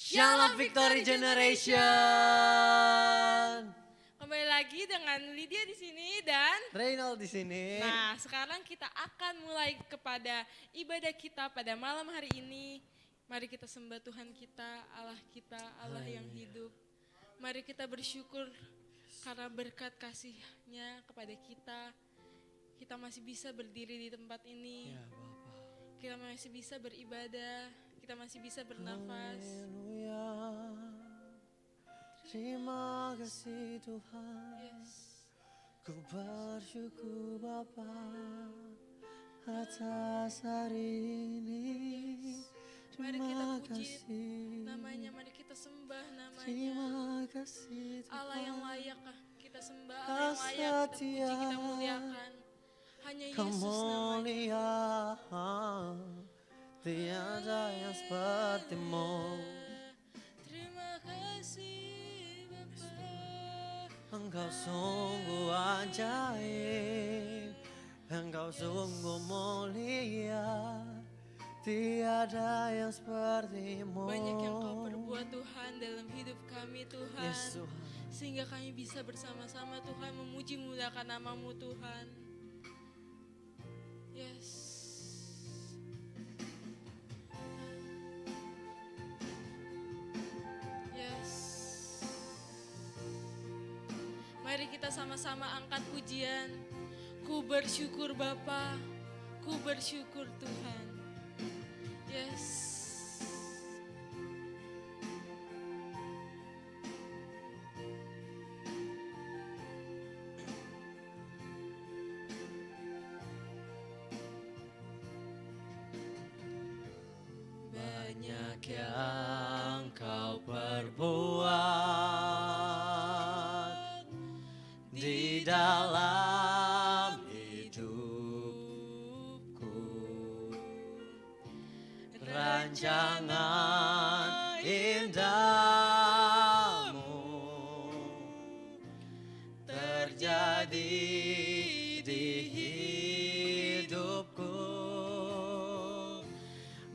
Shalom Victory Generation. Kembali lagi dengan Lydia di sini dan Reynald di sini. Nah, sekarang kita akan mulai kepada ibadah kita pada malam hari ini. Mari kita sembah Tuhan kita, Allah yang hidup. Mari kita bersyukur karena berkat kasih-Nya kepada kita. Kita masih bisa berdiri di tempat ini. Ya Bapa. Kita masih bisa beribadah. Kita masih bisa bernafas. Haleluya. Terima kasih Tuhan. Yes. Ku bersyukur Bapa atas hari ini. Mari kita Terima puji kasih. namanya, mari kita sembah namanya. Terima kasih Tuhan. Allah yang layak kita sembah, Allah yang layak kita puji, kita muliakan. Hanya Yesus Kau namanya. mulia, tiada yang sepertimu. Terima kasih Bapa. Engkau sungguh ajaib, Engkau sungguh mulia, tiada yang sepertimu. Banyak yang Kau perbuat Tuhan dalam hidup kami Tuhan. Yes Tuhan. Sehingga kami bisa bersama-sama Tuhan memuji muliakan nama-Mu Tuhan. Yes. Yes. Mari kita sama-sama angkat pujian. Ku bersyukur Bapa, ku bersyukur Tuhan. Yes. Banyak yang Kau perbuat di dalam hidupku. Rancangan indahmu terjadi di hidupku.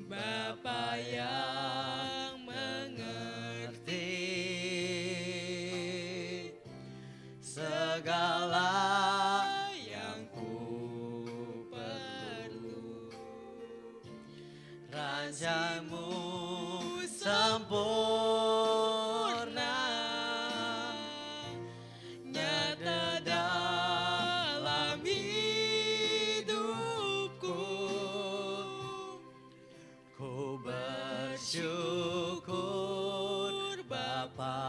Bapa yang mengerti segala yang ku perlu. Rancanganmu sempurna, nyata dalam hidupku. Ku bersyukur Bapa,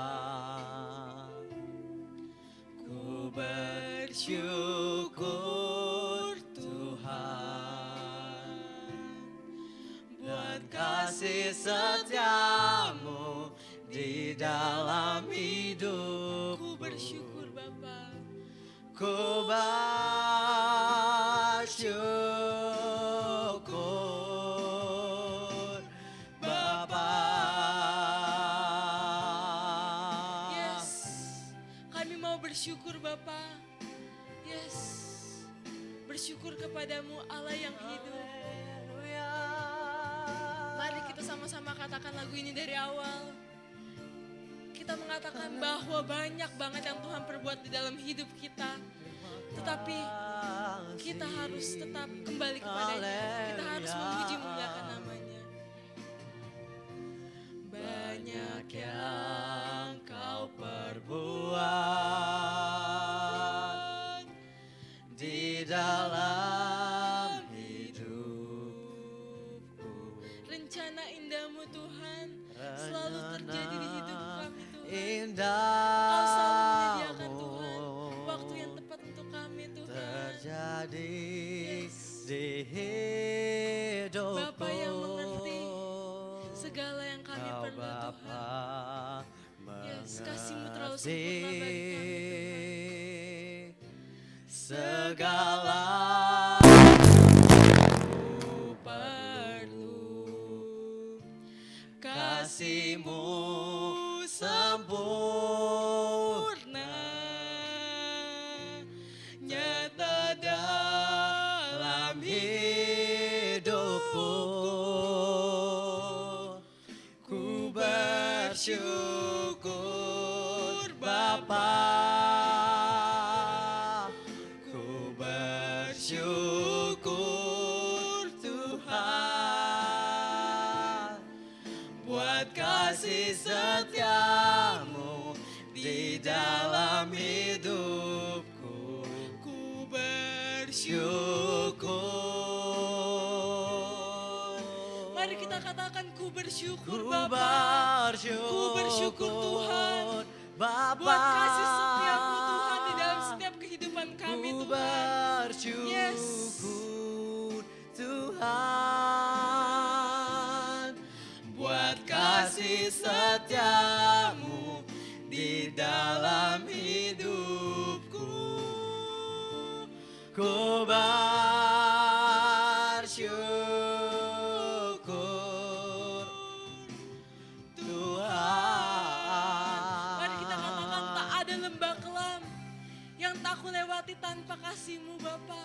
ku bersyukur Tuhan, buat kasih setiamu di dalam hidupku. Ku bersyukur Bapa. Ku bersyukur Bapa. Yes. Kami mau bersyukur Bapa. Yes. Bersyukur kepadamu Allah yang hidup. Haleluya. Mari kita sama-sama katakan lagu ini dari awal. Kita mengatakan bahwa banyak banget yang Tuhan perbuat di dalam hidup kita. Tetapi kita harus tetap kembali kepadanya. Kita harus memuji muliakan namanya. Banyak yang Kau perbuat di dalam hidupku. Rencana indahmu Tuhan selalu terjadi di hidup kami Tuhan. Kau selalu menyediakan Tuhan waktu yang tepat untuk kami Tuhan. Terjadi Yes. di hidupku. Bapa yang mengerti segala yang kami Kau perlu Tuhan. Bapa Yes, kasih-Mu terlalu sempurna bagi kami Tuhan. segala ku Perlu kasih-Mu sempurna, nyata dalam hidupku. ku ber bersyukur Bapa, ku bersyukur Tuhan buat kasih setiamu di dalam hidupku. Ku bersyukur. Mari kita katakan ku bersyukur Ku Bapa. bersyukur, Ku bersyukur Tuhan Bapa, buat kasih setiamu Tuhan di dalam setiap kehidupan kami ku Tuhan. bersyukur Tuhan buat kasih setiamu di dalam hidupku. Ku bersyukur Tuhan. Mari kita katakan tak ada lembah kelam yang tak ku lewati tanpa kasih-Mu Bapa.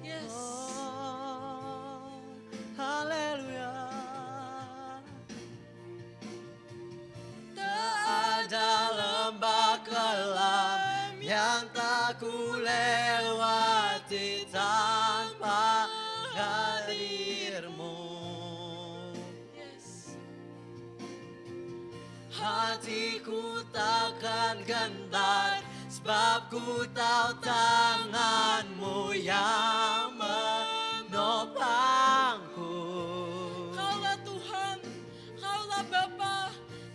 Yes. Oh, haleluya. Tak ada lembah kelam yang tak ku lewati tanpa hadir-Mu. Yes. Hatiku takkan gentar, sebab ku tahu tangan-Mu yang menopangku. Kaulah Tuhan, Kaulah Bapa,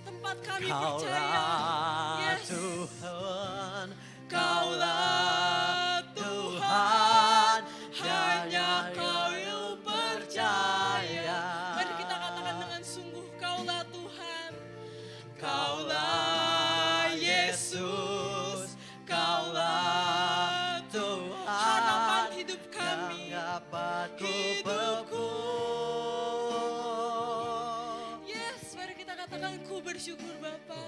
tempat kami percaya. Kaulah Yes. Tuhan, Kaulah Tuhan, hanya Kau yang yang percaya. Mari kita katakan dengan sungguh, Kaulah Tuhan, Kaulah Yesus, Kaulah Tuhan, harapan hidup kami. yang dapat ku Hidupku. peluk. Yes, mari kita katakan ku bersyukur Bapa.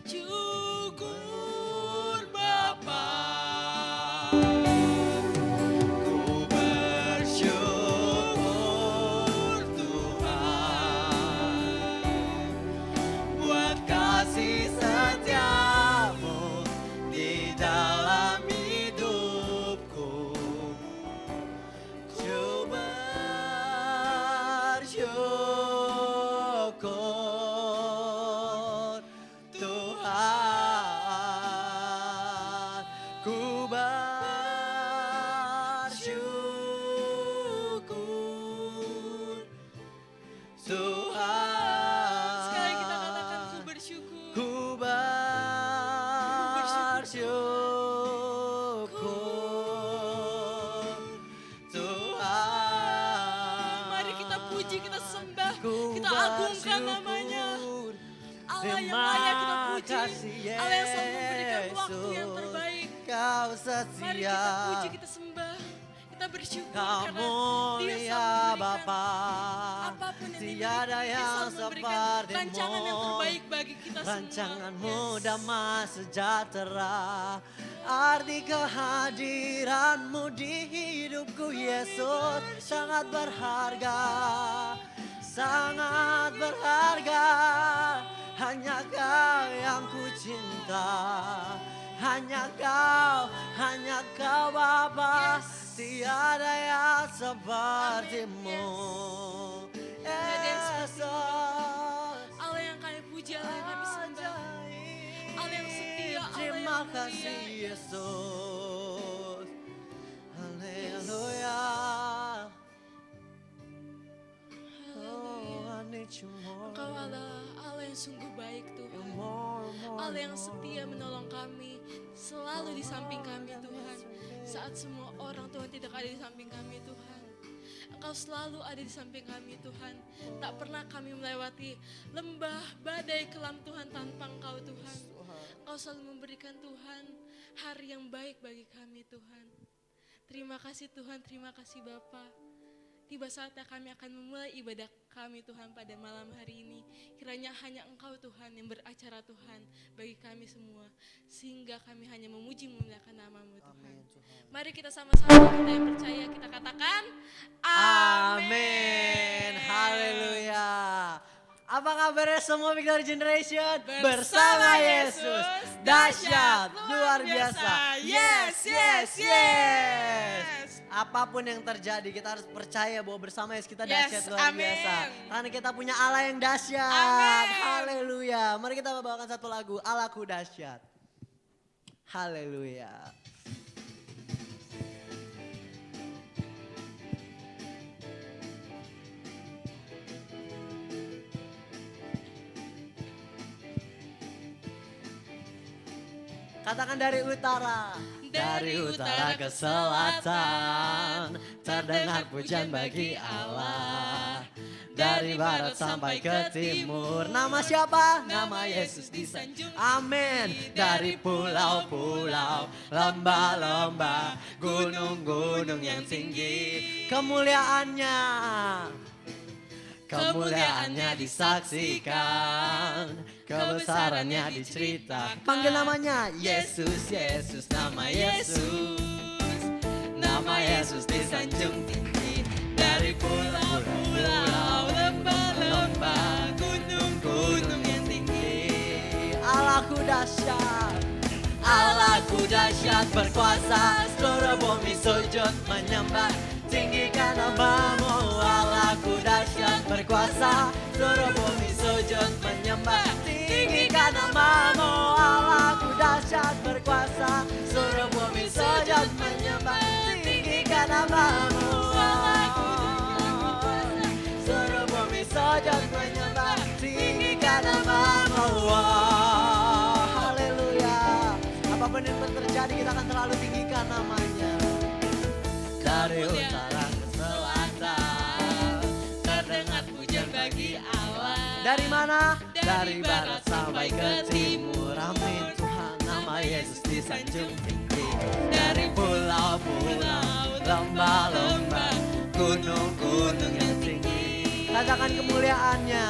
Syukur Bapa. Ku bersyukur Tuhan buat kasih setiamu di dalam hidupku. Ku bersyukur Tuhan, ku bersyukur Tuhan. Sekali kita katakan ku bersyukur. Ku bersyukur Tuhan. Mari kita puji, kita sembah, Ku kita agungkan namanya. bersyukur. Allah yang Terima layak kita puji, kasih, Allah yang selalu memberikan waktu yang Yesus. terbaik. Kau Mari setia, kita puji, kita sembah, kita bersyukur Kau karena Dia mulia selalu memberikan Bapa. apapun yang Tiada dimiliki. Dia yang selalu memberikan seperti-Mu. rancangan yang terbaik bagi kita Rancangan-Mu semua. Yes. damai sejahtera. Arti kehadiran-Mu di hidupku Yesus sangat berharga. Sangat berharga. Hanya Kau yang ku cinta. Hanya Kau Bapa. Tiada yang seperti-Mu. Tiada yang seperti-Mu, Yesus. Allah yang kami puji, Allah yang kami sembah. Allah yang setia, Allah Terima yang kasih mulia. Yesus. Haleluya. Oh, I need you more. Engkau adalah Allah yang sungguh baik You Tuhan. more, more, Allah yang more. setia menolong kami, selalu di samping kami Tuhan. Saat semua orang Tuhan tidak ada di samping kami Tuhan. Engkau selalu ada di samping kami Tuhan. Tak pernah kami melewati lembah, badai, kelam Tuhan tanpa Engkau Tuhan. Engkau selalu memberikan Tuhan hari yang baik bagi kami Tuhan. Terima kasih Tuhan, terima kasih Bapa. Tiba saatnya kami akan memulai ibadah kami Tuhan pada malam hari ini. Kiranya hanya Engkau Tuhan yang beracara Tuhan bagi kami semua. Sehingga kami hanya memuji memuliakan nama-Mu Tuhan. Amin, Tuhan. Mari kita sama-sama, kita yang percaya, kita katakan Amin. Haleluya. Apa kabarnya semua Victory Generation? Bersama Yesus, Dahsyat, luar biasa. Yes, yes, yes. Yes. Apapun yang terjadi kita harus percaya bahwa bersama Yesus kita Yes, dahsyat luar amin. biasa. Karena kita punya Allah yang dahsyat. Amin. Haleluya. Mari kita bawakan satu lagu, Allahku dahsyat. Haleluya. Katakan dari utara. Dari utara ke selatan, terdengar pujian bagi Allah. Dari barat sampai ke timur, nama siapa? Nama Yesus disanjung. Amin. Dari pulau-pulau, lembah-lembah, gunung-gunung yang tinggi, kemuliaannya. Kemuliaannya disaksikan, kebesarannya diceritakan. Panggil namanya Yesus, Yesus, nama Yesus. Nama Yesus disanjung tinggi. Dari pulau-pulau, lembah-lembah, gunung-gunung yang tinggi. Allahku dahsyat, Allahku dahsyat berkuasa. Seluruh bumi sujud menyembah, tinggikan namamu. Allahku dahsyat berkuasa, seluruh bumi sujud menyembah, tinggikan namamu. Allahku dahsyat berkuasa, seluruh bumi sujud menyembah, tinggikan namamu. Seluruh bumi sujud menyembah, tinggikan namamu. Haleluya. Apapun yang terjadi kita akan selalu tinggikan namanya. Dari utara ke selatan, terdengar pujian bagi Allah. Dari mana? Dari barat sampai ke timur. Amin Tuhan, nama Yesus disanjung tinggi. Dari pulau-pulau, lembah-lembah, gunung-gunung yang tinggi. Katakan kemuliaannya.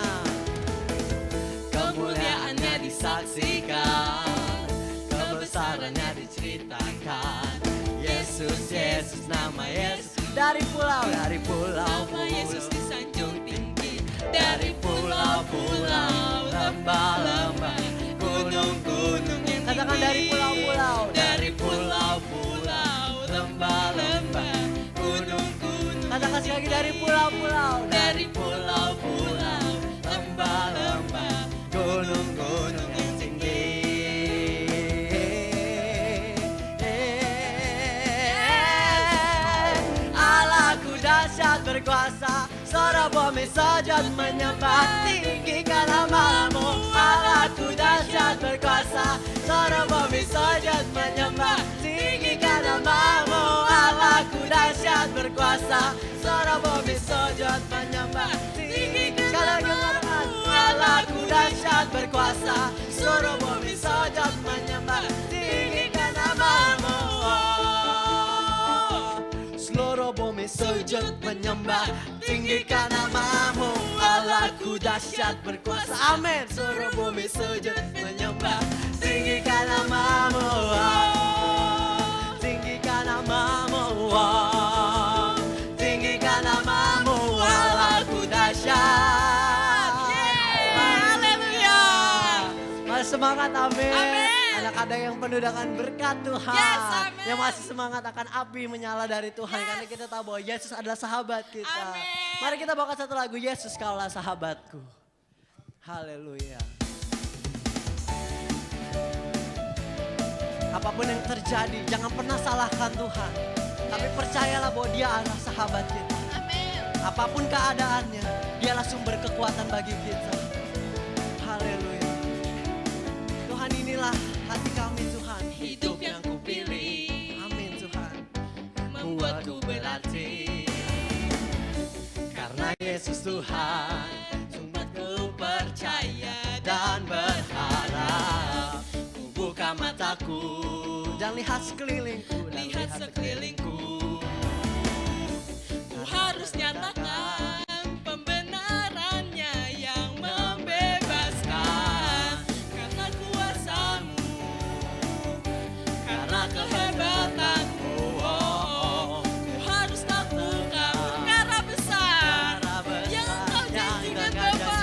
Kemuliaannya disaksikan, kebesarannya diceritakan. Yesus, Yesus, nama Yesus. Dari pulau-pulau, Yesus disanjung tinggi. dari pulau-pulau, lembah-lembah, gunung-gunung yang tinggi. Katakan dari pulau-pulau, Dari pulau-pulau, lembah-lembah, gunung-gunung. Katakan sekali lagi dari pulau-pulau, dari pulau-pulau, lembah-lembah, gunung-gunung yang tinggi. Allahku dahsyat berkuasa, seluruh bumi sujud menyembah, tinggikan namamu. Allahku dahsyat berkuasa, seluruh bumi sujud menyembah, tinggikan namamu. Allahku dahsyat berkuasa, seluruh bumi sujud menyembah, tinggikan namamu. Allahku dahsyat berkuasa, seluruh bumi sujud menyembah, tinggikan namamu. Seluruh bumi sujud menyembah, tinggikan namamu. Allahku dahsyat berkuasa. Amin. Seluruh bumi sujud menyembah, tinggikan namamu. Tinggikan namamu. Tinggikan namamu. Allahku dahsyat. Haleluya. Masih semangat, amin. Amin. Anak-anak yang penuh dengan berkat Tuhan. Yes, amin. Yang masih semangat akan api menyala dari Tuhan. Yes. Karena kita tahu bahwa Yesus adalah sahabat kita. Amin. Mari kita bawakan satu lagu, Yesus kaulah sahabatku. Haleluya. Apapun yang terjadi, jangan pernah salahkan Tuhan. Tapi percayalah bahwa Dia adalah sahabat kita. Amin. Apapun keadaannya, Dialah sumber kekuatan bagi kita. Haleluya. Tuhan, inilah hati kami Tuhan. Hidup yang kupilih, Amin Tuhan. membuatku berarti. Karena Yesus Tuhan, sungguh ku percaya dan berharap. Ku buka mataku dan lihat sekelilingku. Lihat sekelilingku, ku harus nyatakan pembenarannya yang membebaskan. Karena kuasamu, karena kehebatanmu, ku harus lakukan perkara besar yang kau janjikan Bapa.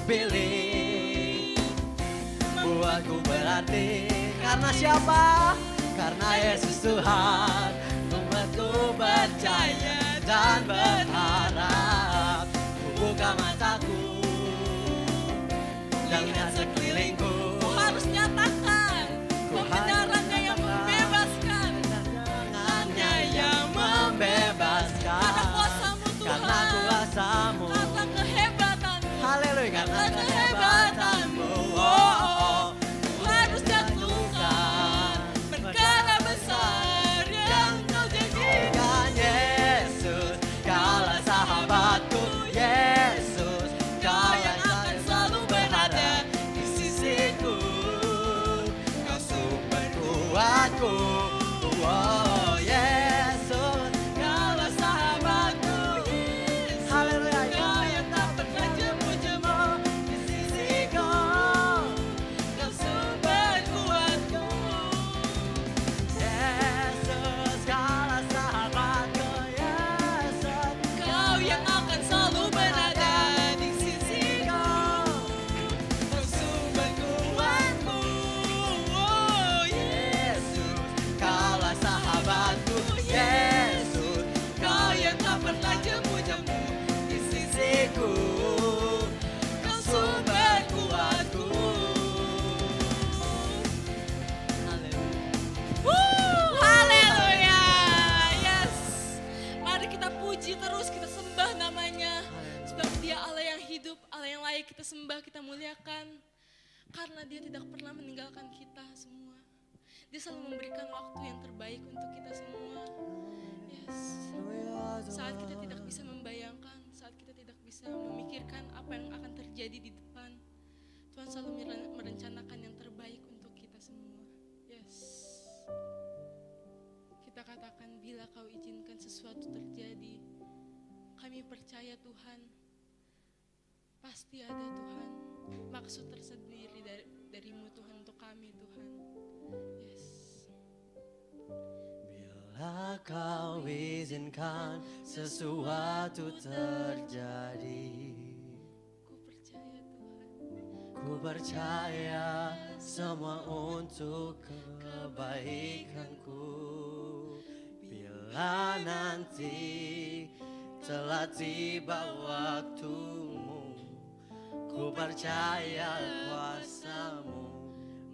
pilih, buatku berarti. Karena siapa? Karena Yesus Tuhan, membuatku percaya dan berharap. Ku buka mataku dan lihat sekelilingku. Ku harus nyatakan kebenarannya yang membebaskan. Tangannya yang membebaskan. Karena kuasamu Tuhan. Karena kuasamu. Karena kehebatanmu. Haleluya. Karena Karena kehebatanmu. Ku harus jatuhkan perkara besar yang kau janjikan. Yesus, kaulah sahabatku. Yesus, kau yang akan selalu berada di sisiku. Kau sumber kuatku. Oh Yesus, kaulah sahabatku. Haleluya. Kau yang tak pernah jemu-jemu di sisiku. Kau sumber kuatku. Yesus, kaulah sahabatku. Yesus, Kau yang akan selalu berada di sisiku. kau sumber kuatku. Oh Yesus, kaulah sahabatku. Yesus, kau yang tak pernah jemu-jemu di sisiku. Kau sumber kuatku. Haleluya. Yes. Mari kita puji terus, kita sembah namanya. Sebab dia Allah yang hidup, Allah yang layak kita sembah, kita muliakan. Karena dia tidak pernah meninggalkan kita semua. Dia selalu memberikan waktu yang terbaik untuk kita semua. Yes. Saat kita tidak bisa membayangkan, saat kita tidak bisa memikirkan apa yang akan terjadi di depan, Tuhan selalu merencanakan yang terbaik untuk kita semua. Yes. Kita katakan bila kau izinkan sesuatu terjadi, kami percaya Tuhan, pasti ada Tuhan, maksud tersendiri darimu Tuhan untuk kami Tuhan. Yes. Bila kau izinkan sesuatu terjadi, Ku percaya Tuhan, ku percaya semua untuk kebaikanku. Bila nanti telah tiba waktumu, ku percaya kuasamu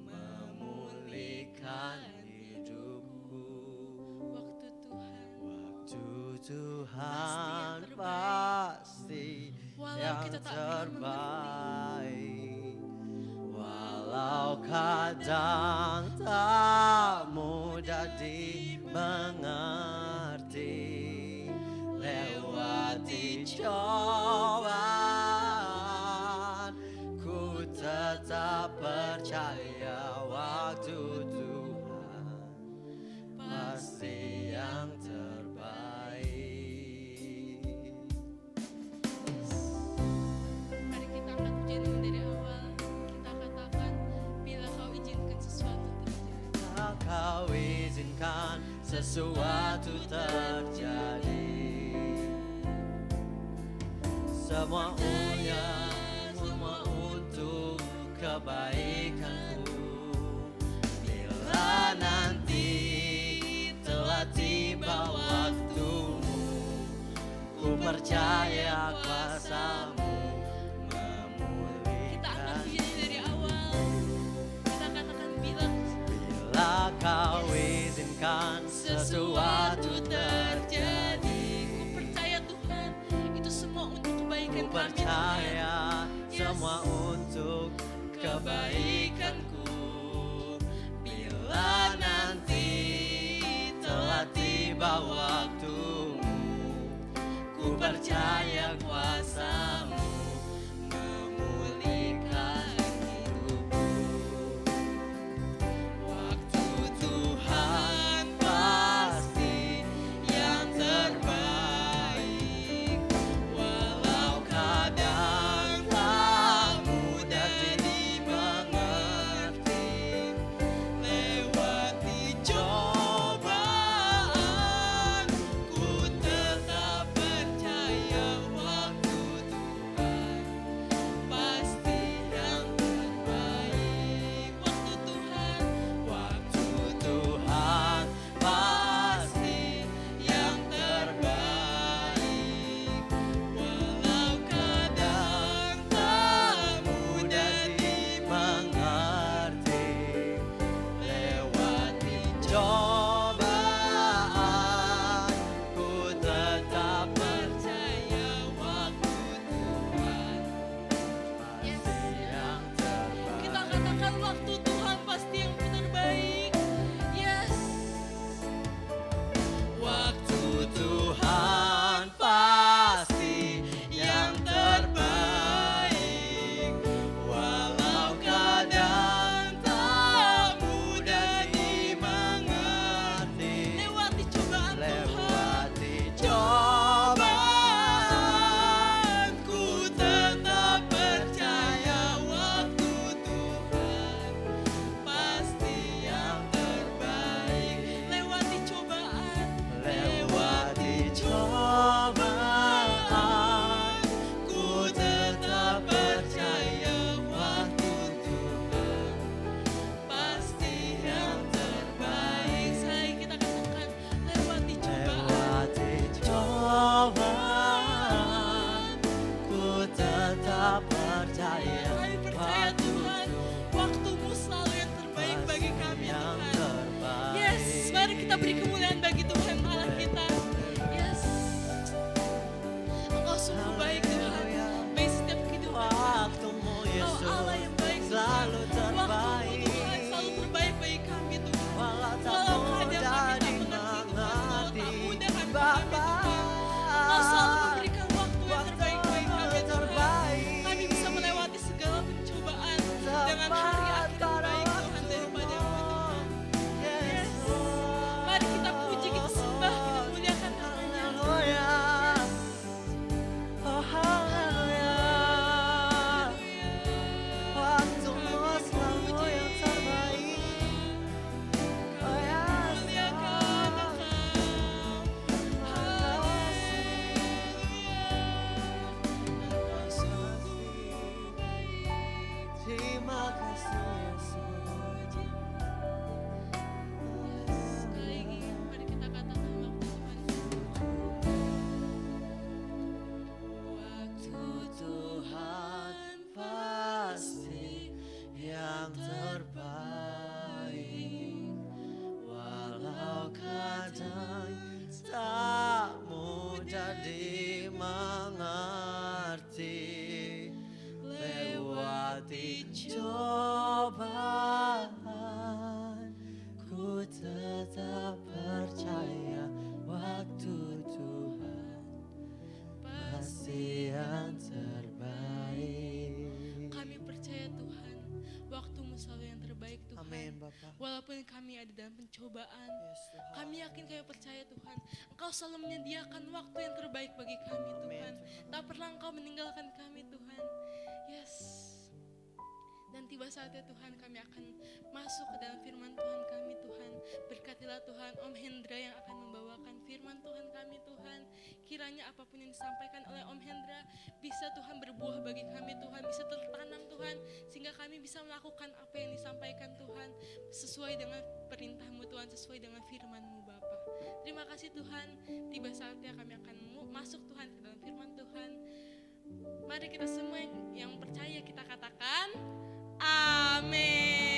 memulihkan hidupku. waktu Tuhan, Waktu Tuhan pasti Walau yang kita tak pernah terbaik. Walau kadang tak mudah dimengerti, lewati cobaan, ku tetap percaya waktu Tuhan pasti yang terbaik. mari kita angkat pujian ini dari awal. Kita katakan bila kau izinkan sesuatu terjadi. Bila kau izinkan sesuatu terjadi, semuanya semua untuk kebaikanku. Bila nanti telah tiba waktumu, ku percaya kuasamu Kita angkat memulihkan. pujian ini dari awal. Kita katakan bila Bila kau izinkan sesuatu terjadi, ku percaya Tuhan, itu semua untuk kebaikan ku kami. percaya Yes. semua untuk kebaikanku. Bila nanti telah tiba waktumu, ku percaya kuasamu memulihkan hidupku. Waktu Tuhan pasti yang terbaik. Walau kadang selalu yang terbaik Tuhan. Amin Bapak. Walaupun kami ada dalam pencobaan, Yes Tuhan. kami yakin, kami percaya Tuhan, Engkau selalu menyediakan waktu yang terbaik bagi kami Tuhan. Tak pernah Engkau meninggalkan kami Tuhan. Yes. Dan tiba saatnya Tuhan, kami akan masuk ke dalam firman Tuhan kami Tuhan. Berkatilah Tuhan Om Hendra yang akan membawakan firman Tuhan kami Tuhan. Kiranya apapun yang disampaikan oleh Om Hendra bisa Tuhan berbuah bagi kami Tuhan, bisa tertanam Tuhan, sehingga kami bisa melakukan apa yang disampaikan Tuhan sesuai dengan perintah-Mu Tuhan, sesuai dengan firman-Mu Bapa. Terima kasih Tuhan, tiba saatnya kami akan masuk Tuhan ke dalam firman Tuhan. Mari kita semua yang percaya kita katakan amin.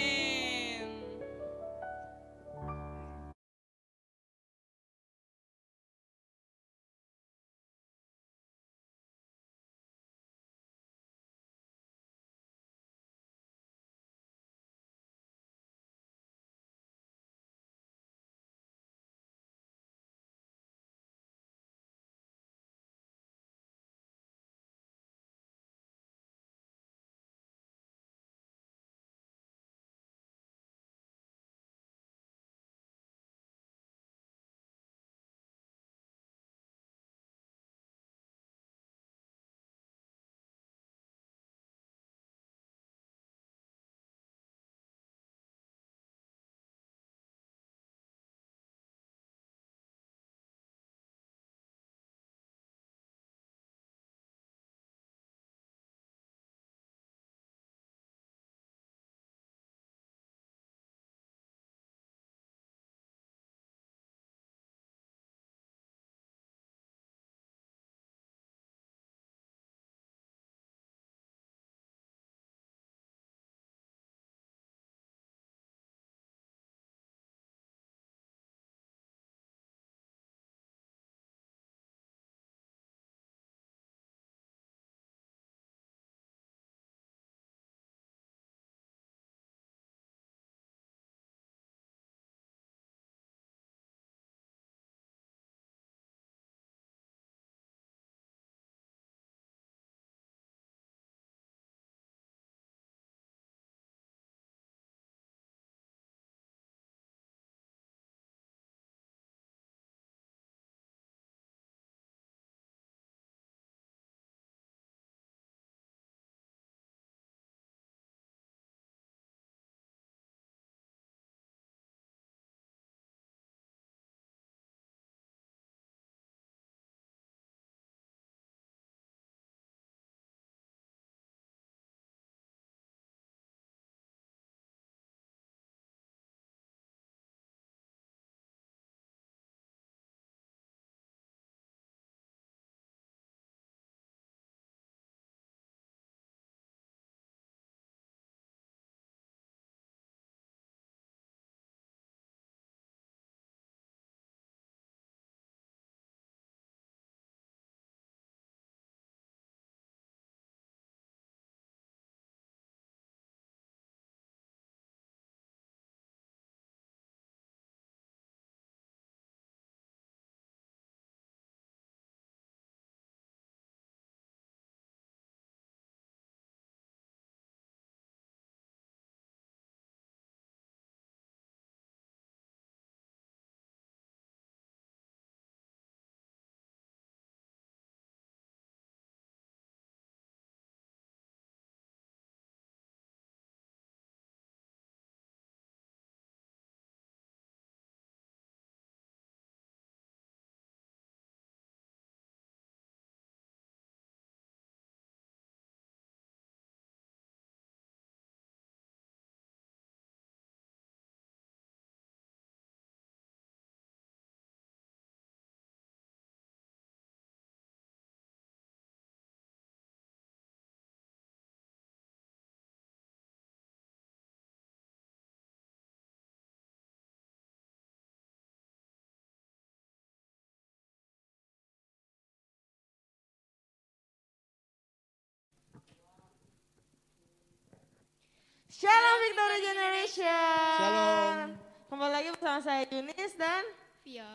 Shalom Victory Generation. Shalom. Kembali lagi bersama saya Yunis dan Via.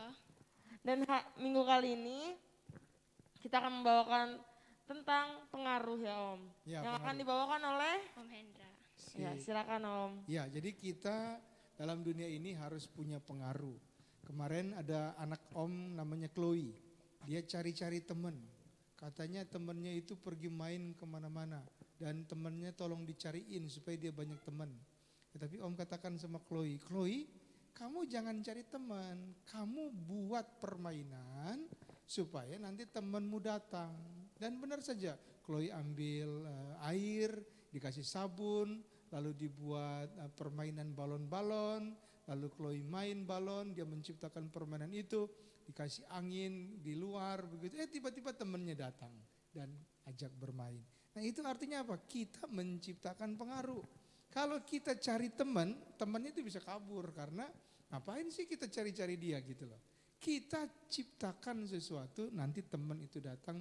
minggu kali ini kita akan membawakan tentang pengaruh ya Om. Ya, yang akan pengaruh. dibawakan oleh Om Hendra. kasih. Ya, silakan Om. Ya, jadi kita dalam dunia ini harus punya pengaruh. Kemarin ada anak Om namanya Chloe. Dia cari-cari teman. Katanya temannya itu pergi main kemana-mana. Dan temannya tolong dicariin supaya dia banyak teman. Tapi Om katakan sama Chloe, Chloe, kamu jangan cari teman. Kamu buat permainan supaya nanti temanmu datang. Dan benar saja, Chloe ambil air, dikasih sabun, lalu dibuat permainan balon-balon, lalu Chloe main balon, dia menciptakan permainan itu, dikasih angin di luar begitu. Tiba-tiba temannya datang dan ajak bermain. Nah itu artinya apa? Kita menciptakan pengaruh. Kalau kita cari teman, temannya itu bisa kabur karena ngapain sih kita cari-cari dia gitu loh. Kita ciptakan sesuatu, nanti teman itu datang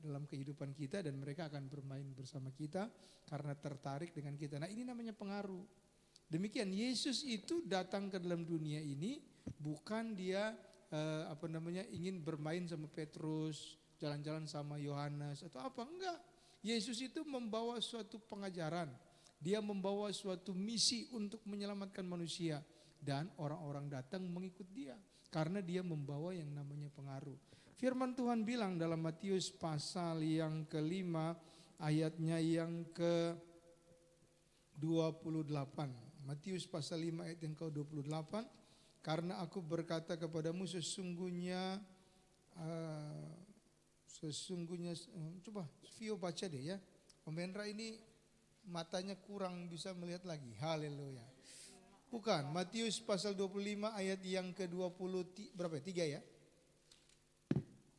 dalam kehidupan kita dan mereka akan bermain bersama kita karena tertarik dengan kita. Nah ini namanya pengaruh. Demikian Yesus itu datang ke dalam dunia ini bukan dia ingin bermain sama Petrus, jalan-jalan sama Yohanes atau apa, enggak. Yesus itu membawa suatu pengajaran. Dia membawa suatu misi untuk menyelamatkan manusia dan orang-orang datang mengikut dia karena dia membawa yang namanya pengaruh. Firman Tuhan bilang dalam Matius pasal yang kelima ayatnya yang ke-28. Matius pasal 5 ayat yang ke-28. Karena aku berkata kepadamu sesungguhnya, coba Vio baca deh ya. Om Hendra ini matanya kurang bisa melihat lagi. Haleluya. Bukan, Matius pasal 25 ayat yang ke-20 berapa ya? 3 ya?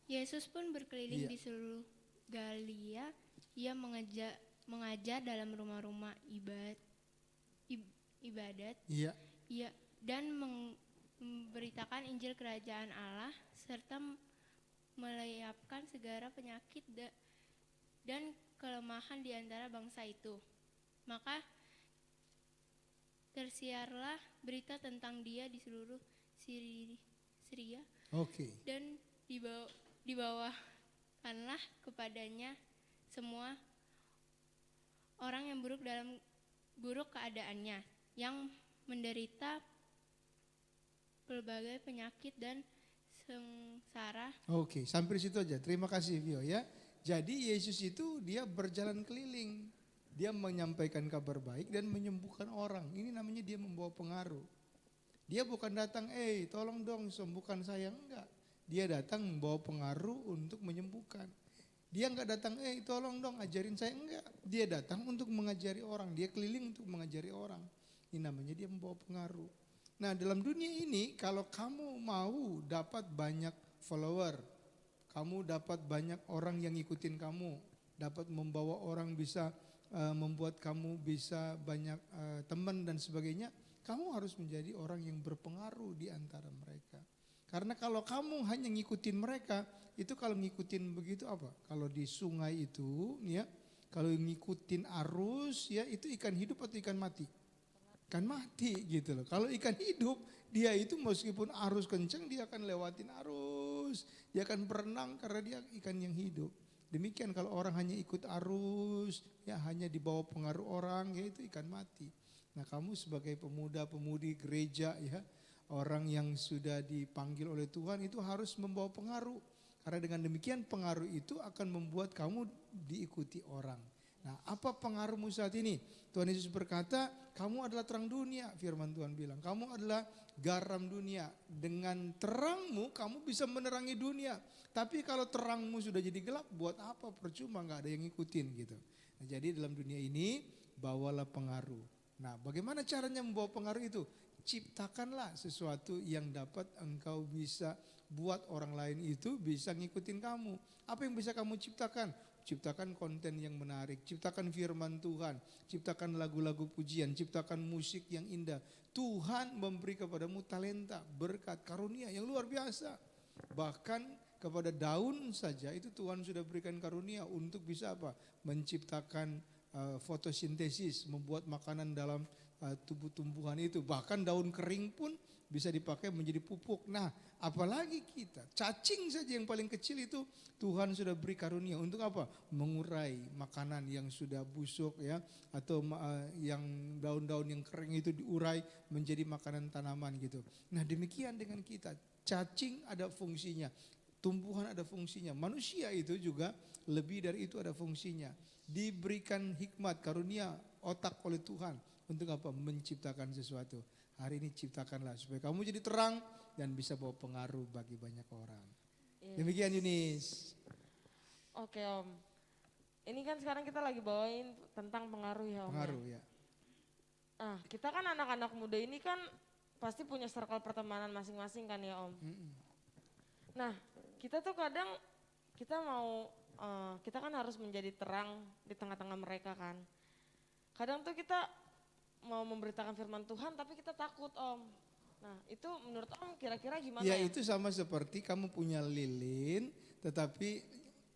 Yesus pun berkeliling Iya. di seluruh Galilea. Ia mengajar dalam rumah-rumah ibadat. Iya. Dan memberitakan Injil Kerajaan Allah serta melayapkan segala penyakit dan kelemahan di antara bangsa itu. Maka tersiarlah berita tentang dia di seluruh Syria Oke. dan dibawakanlah kepadanya semua orang yang buruk keadaannya, yang menderita berbagai penyakit dan sengsara. Oke, sampai situ aja. Terima kasih Vio ya. Jadi Yesus itu dia berjalan keliling. Dia menyampaikan kabar baik dan menyembuhkan orang. Ini namanya dia membawa pengaruh. Dia bukan datang, tolong dong sembuhkan saya. Enggak. Dia datang membawa pengaruh untuk menyembuhkan. Dia enggak datang, tolong dong ajarin saya. Enggak. Dia datang untuk mengajari orang. Dia keliling untuk mengajari orang. Ini namanya dia membawa pengaruh. Nah dalam dunia ini kalau kamu mau dapat banyak follower, kamu dapat banyak orang yang ngikutin kamu, dapat membawa orang bisa membuat kamu bisa banyak teman dan sebagainya, kamu harus menjadi orang yang berpengaruh di antara mereka. Karena kalau kamu hanya ngikutin mereka, itu kalau ngikutin begitu apa? Kalau di sungai itu ya, kalau ngikutin arus ya itu ikan hidup atau ikan mati? Ikan mati gitu loh. Kalau ikan hidup dia itu meskipun arus kencang dia akan lewatin arus. Dia akan berenang karena dia ikan yang hidup. Demikian kalau orang hanya ikut arus, ya hanya dibawa pengaruh orang, ya itu ikan mati. Nah kamu sebagai pemuda-pemudi gereja ya, orang yang sudah dipanggil oleh Tuhan itu harus membawa pengaruh. Karena dengan demikian pengaruh itu akan membuat kamu diikuti orang. Nah apa pengaruhmu saat ini? Tuhan Yesus berkata, kamu adalah terang dunia, firman Tuhan bilang. Kamu adalah garam dunia. Dengan terangmu kamu bisa menerangi dunia. Tapi kalau terangmu sudah jadi gelap, buat apa? Percuma, gak ada yang ngikutin gitu. Nah, jadi dalam dunia ini bawalah pengaruh. Nah bagaimana caranya membawa pengaruh itu? Ciptakanlah sesuatu yang dapat engkau bisa buat orang lain itu bisa ngikutin kamu. Apa yang bisa kamu ciptakan? Ciptakan konten yang menarik, ciptakan firman Tuhan, ciptakan lagu-lagu pujian, ciptakan musik yang indah. Tuhan memberi kepadamu talenta, berkat, karunia yang luar biasa. Bahkan kepada daun saja itu Tuhan sudah berikan karunia untuk bisa apa? Menciptakan fotosintesis, membuat makanan dalam tumbuh-tumbuhan itu. Bahkan daun kering pun bisa dipakai menjadi pupuk. Nah, apalagi kita, cacing saja yang paling kecil itu Tuhan sudah beri karunia untuk apa? Mengurai makanan yang sudah busuk ya, atau yang daun-daun yang kering itu diurai menjadi makanan tanaman gitu. Nah, demikian dengan kita. Cacing ada fungsinya, tumbuhan ada fungsinya, manusia itu juga lebih dari itu ada fungsinya. Diberikan hikmat, karunia, otak oleh Tuhan untuk apa? Menciptakan sesuatu. Hari ini ciptakanlah supaya kamu jadi terang dan bisa bawa pengaruh bagi banyak orang. Demikian Yunis. Oke Om. Ini kan sekarang kita lagi bawain tentang pengaruh ya Om. Pengaruh Ya. ya. Nah, kita kan anak-anak muda ini kan pasti punya circle pertemanan masing-masing kan ya Om. Nah, kita tuh kadang kita kan harus menjadi terang di tengah-tengah mereka kan. Kadang tuh kita mau memberitakan firman Tuhan tapi kita takut Om. Nah, itu menurut Om kira-kira gimana Ya ya? itu sama seperti kamu punya lilin tetapi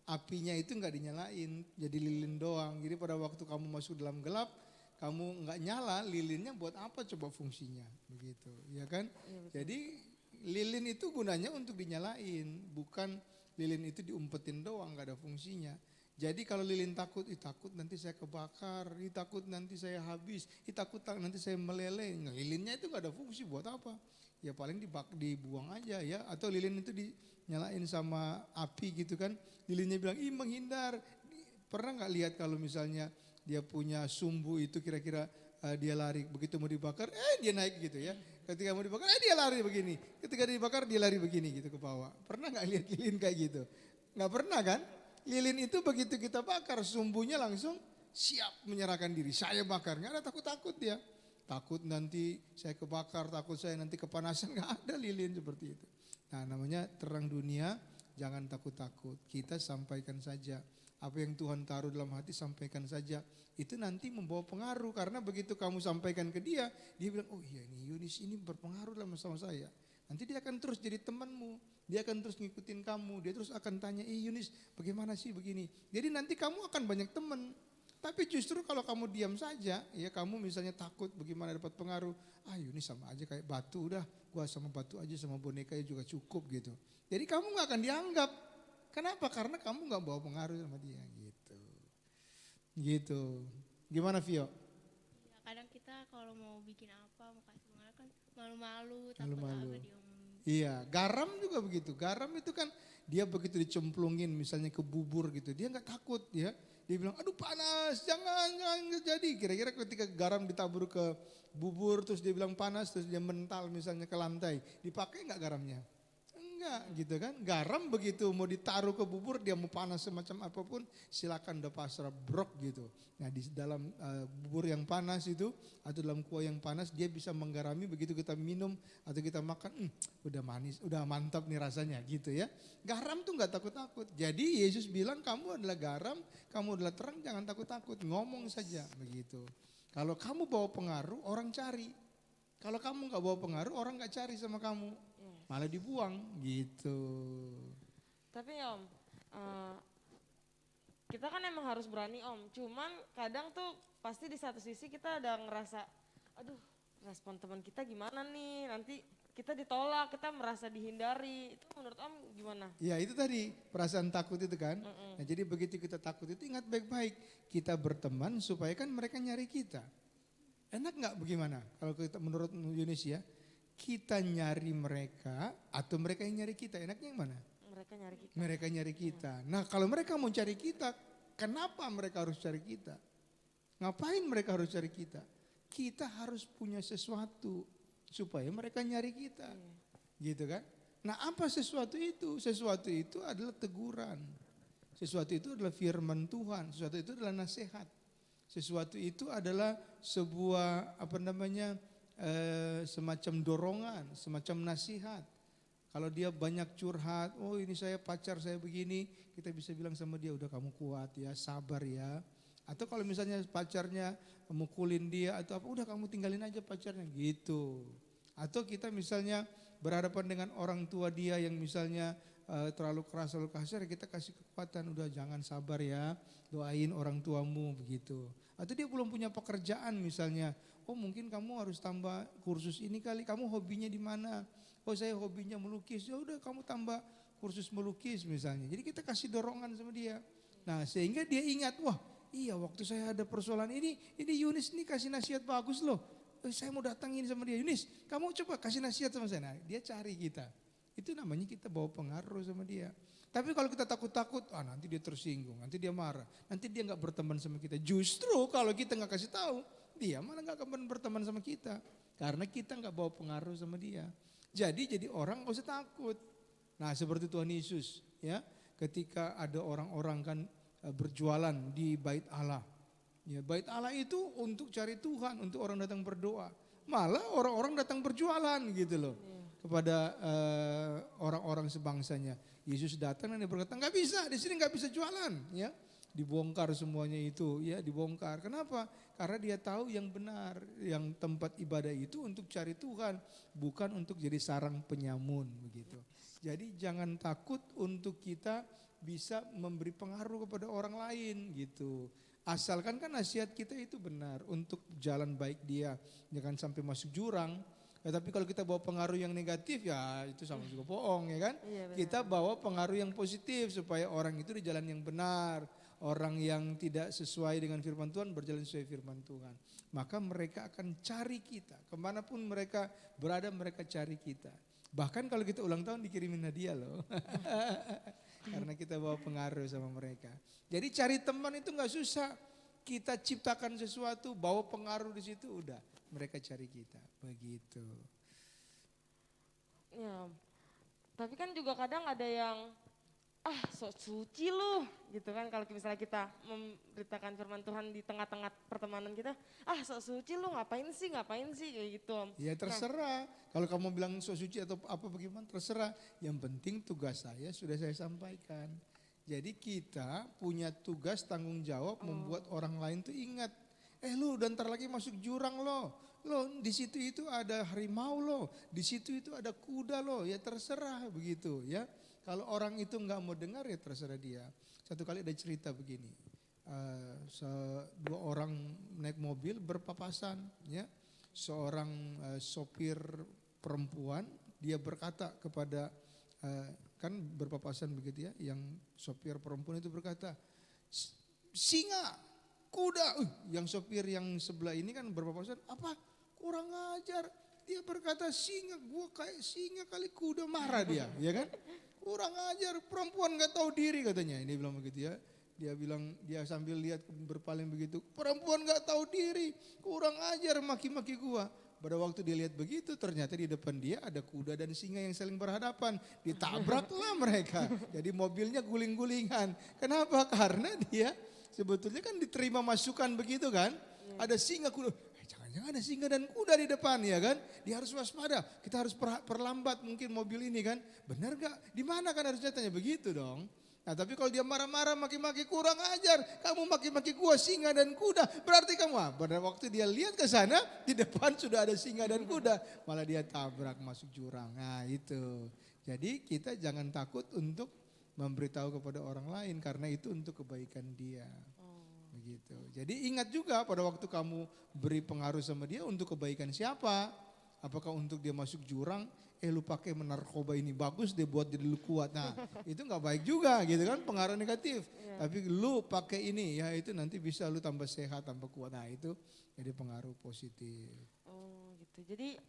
apinya itu enggak dinyalain, jadi lilin doang. Jadi pada waktu kamu masuk dalam gelap, kamu enggak nyala, lilinnya buat apa coba fungsinya, begitu, ya kan? Jadi lilin itu gunanya untuk dinyalain, bukan lilin itu diumpetin doang, enggak ada fungsinya. Jadi kalau lilin takut, takut nanti saya kebakar, takut nanti saya habis, takut nanti saya meleleh. Nah, lilinnya itu enggak ada fungsi buat apa? Ya paling dibuang aja ya, atau lilin itu dinyalain sama api gitu kan. Lilinnya bilang, ih menghindar. Pernah nggak lihat kalau misalnya dia punya sumbu itu kira-kira dia lari, begitu mau dibakar, dia naik gitu ya. Ketika mau dibakar, dia lari begini. Ketika dibakar dia lari begini gitu ke bawah. Pernah nggak lihat lilin kayak gitu? Nggak pernah kan? Lilin itu begitu kita bakar, sumbunya langsung siap menyerahkan diri. Saya bakar, nggak ada takut-takut dia. Takut nanti saya kebakar, takut saya nanti kepanasan, nggak ada lilin seperti itu. Nah namanya terang dunia, jangan takut-takut. Kita sampaikan saja. Apa yang Tuhan taruh dalam hati sampaikan saja. Itu nanti membawa pengaruh karena begitu kamu sampaikan ke dia bilang, oh iya ini Yunis ini berpengaruh dalam sama saya. Nanti dia akan terus jadi temanmu, dia akan terus ngikutin kamu, dia terus akan tanya, Yunis bagaimana sih begini. Jadi nanti kamu akan banyak teman. Tapi justru kalau kamu diam saja, ya kamu misalnya takut bagaimana dapat pengaruh. Yunis sama aja kayak batu, udah gua sama batu aja sama boneka juga cukup gitu. Jadi kamu gak akan dianggap. Kenapa? Karena kamu gak bawa pengaruh sama dia gitu. Gitu. Gimana Vio? Ya, kadang kita kalau mau bikin apa, mau kasih pengaruh kan malu-malu, takut Malu-malu. apa diomongin. Iya, garam juga begitu. Garam itu kan dia begitu dicemplungin misalnya ke bubur gitu, dia nggak takut ya. Dia bilang, aduh panas, jangan jadi. Kira-kira ketika garam ditabur ke bubur terus dia bilang panas, terus dia mental misalnya ke lantai, dipakai nggak garamnya? Enggak gitu kan. Garam begitu mau ditaruh ke bubur, dia mau panas semacam apapun, silakan udah pasrah brok gitu. Nah di dalam bubur yang panas itu atau dalam kuah yang panas dia bisa menggarami, begitu kita minum atau kita makan, udah manis, udah mantap nih rasanya gitu ya. Garam tuh nggak takut-takut. Jadi Yesus bilang kamu adalah garam, kamu adalah terang, jangan takut-takut, ngomong saja begitu. Kalau kamu bawa pengaruh orang cari. Kalau kamu nggak bawa pengaruh orang nggak cari sama kamu, malah dibuang gitu. Tapi Om, kita kan emang harus berani Om. Cuman kadang tuh pasti di satu sisi kita ada ngerasa, aduh respon teman kita gimana nih, nanti kita ditolak, kita merasa dihindari. Itu menurut Om gimana? Ya itu tadi perasaan takut itu kan. Nah jadi begitu kita takut itu ingat baik-baik. Kita berteman supaya kan mereka nyari kita. Enak nggak bagaimana kalau kita menurut Yunis ya? Kita nyari mereka atau mereka yang nyari kita, enaknya yang mana? Mereka nyari kita. Mereka nyari kita. Nah kalau mereka mau cari kita, kenapa mereka harus cari kita? Ngapain mereka harus cari kita? Kita harus punya sesuatu supaya mereka nyari kita. Gitu kan? Nah apa sesuatu itu? Sesuatu itu adalah teguran. Sesuatu itu adalah firman Tuhan. Sesuatu itu adalah nasihat. Sesuatu itu adalah sebuah semacam dorongan, semacam nasihat. Kalau dia banyak curhat, oh ini saya pacar saya begini, kita bisa bilang sama dia udah kamu kuat ya, sabar ya. Atau kalau misalnya pacarnya mukulin dia atau apa, udah kamu tinggalin aja pacarnya gitu. Atau kita misalnya berhadapan dengan orang tua dia yang misalnya terlalu keras, terlalu kasar, kita kasih kekuatan, udah jangan, sabar ya, doain orang tuamu begitu. Atau dia belum punya pekerjaan misalnya, oh mungkin kamu harus tambah kursus ini kali, kamu hobinya di mana? Oh saya hobinya melukis, ya udah kamu tambah kursus melukis misalnya. Jadi kita kasih dorongan sama dia. Nah sehingga dia ingat, wah iya waktu saya ada persoalan ini Yunis nih kasih nasihat bagus loh. Saya mau datangin sama dia, Yunis kamu coba kasih nasihat sama saya. Nah, dia cari kita. Itu namanya kita bawa pengaruh sama dia. Tapi kalau kita takut-takut, nanti dia tersinggung, nanti dia marah, nanti dia nggak berteman sama kita. Justru kalau kita nggak kasih tahu, dia malah nggak akan berteman sama kita. Karena kita nggak bawa pengaruh sama dia. Jadi orang nggak usah takut. Nah seperti Tuhan Yesus ya, ketika ada orang-orang kan berjualan di bait Allah. Ya, bait Allah itu untuk cari Tuhan, untuk orang datang berdoa. Malah orang-orang datang berjualan gitu loh. Kepada orang-orang sebangsanya. Yesus datang dan dia berkata, nggak bisa, di sini nggak bisa jualan. Ya, dibongkar semuanya itu, ya dibongkar. Kenapa? Karena dia tahu yang benar, yang tempat ibadah itu untuk cari Tuhan, bukan untuk jadi sarang penyamun begitu. Jadi jangan takut untuk kita bisa memberi pengaruh kepada orang lain gitu. Asalkan kan nasihat kita itu benar untuk jalan baik dia, jangan sampai masuk jurang. Ya, tapi kalau kita bawa pengaruh yang negatif ya itu sama juga bohong ya kan. Iya, benar. Kita bawa pengaruh yang positif supaya orang itu di jalan yang benar. Orang yang tidak sesuai dengan firman Tuhan berjalan sesuai firman Tuhan. Maka mereka akan cari kita. Kemanapun mereka berada mereka cari kita. Bahkan kalau kita ulang tahun dikirimin hadiah loh. Karena kita bawa pengaruh sama mereka. Jadi cari teman itu gak susah. Kita ciptakan sesuatu, bawa pengaruh di situ udah. Mereka cari kita, begitu. Ya, tapi kan juga kadang ada yang sok suci lu gitu kan, kalau misalnya kita memberitakan firman Tuhan di tengah-tengah pertemanan kita, sok suci lu ngapain sih kayak gitu. Ya terserah, kalau kamu bilang sok suci atau apa bagaimana terserah. Yang penting tugas saya sudah saya sampaikan. Jadi kita punya tugas tanggung jawab membuat orang lain tuh ingat. Lu udah ntar lagi masuk jurang loh di situ itu ada harimau loh, di situ itu ada kuda loh, ya terserah begitu ya. Kalau orang itu nggak mau dengar ya terserah dia. Satu kali ada cerita begini, dua orang naik mobil berpapasan ya, seorang sopir perempuan dia berkata kepada kan berpapasan begitu ya, yang sopir perempuan itu berkata singa, kuda, yang sopir yang sebelah ini kan berpapasan, apa kurang ajar, dia berkata singa, gua kayak singa kali kuda, marah dia, ya kan, kurang ajar, perempuan nggak tahu diri katanya, ini bilang begitu ya, dia bilang dia sambil lihat berpaling begitu, perempuan nggak tahu diri, kurang ajar, maki-maki gua. Pada waktu dia lihat begitu ternyata di depan dia ada kuda dan singa yang saling berhadapan. Ditabraklah mereka. Jadi mobilnya guling-gulingan. Kenapa? Karena dia sebetulnya kan diterima masukan begitu kan. Ada singa kuda. Jangan-jangan ada singa dan kuda di depan ya kan. Dia harus waspada. Kita harus perlambat mungkin mobil ini kan. Benar gak? Di mana kan harusnya tanya begitu dong. Nah tapi kalau dia marah-marah maki-maki kurang ajar, kamu maki-maki gua singa dan kuda, berarti kamu pada waktu dia lihat ke sana di depan sudah ada singa dan kuda, malah dia tabrak masuk jurang. Nah itu. Jadi kita jangan takut untuk memberitahu kepada orang lain karena itu untuk kebaikan dia. Begitu. Jadi ingat juga pada waktu kamu beri pengaruh sama dia untuk kebaikan siapa? Apakah untuk dia masuk jurang? Lu pakai menarkoba ini bagus deh buat jadi lu kuat. Nah itu gak baik juga gitu kan, pengaruh negatif. Tapi lu pakai ini ya itu nanti bisa lu tambah sehat, tambah kuat. Nah itu jadi pengaruh positif. Oh gitu, jadi